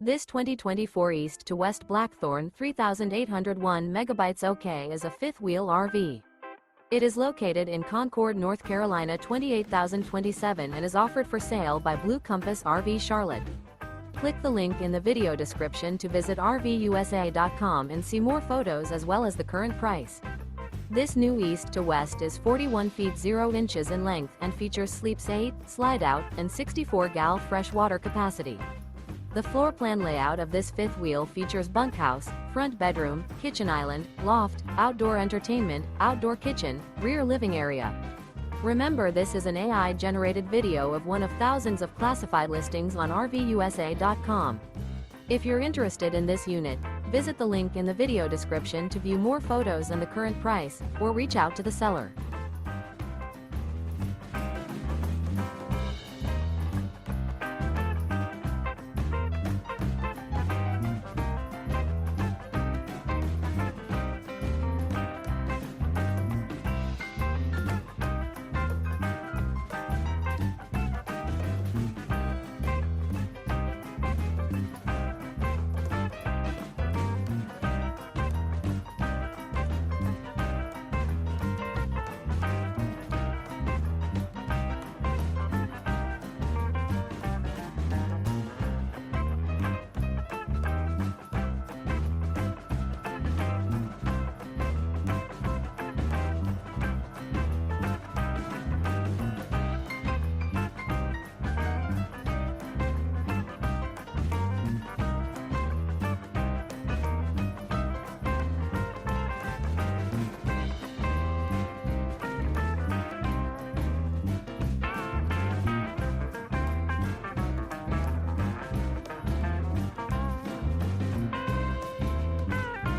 This 2024 East to West Blackthorn 3801 megabytes OK is a fifth-wheel RV. It is located in Concord, North Carolina 28027 and is offered for sale by Blue Compass RV Charlotte. Click the link in the video description to visit RVUSA.com and see more photos as well as the current price. This new East to West is 41 feet 0 inches in length and features sleeps 8, slide-out, and 64 gal fresh water capacity. The floor plan layout of this fifth wheel features bunkhouse, front bedroom, kitchen island, loft, outdoor entertainment, outdoor kitchen, rear living area. Remember, this is an AI-generated video of one of thousands of classified listings on RVUSA.com. If you're interested in this unit, visit the link in the video description to view more photos and the current price, or reach out to the seller.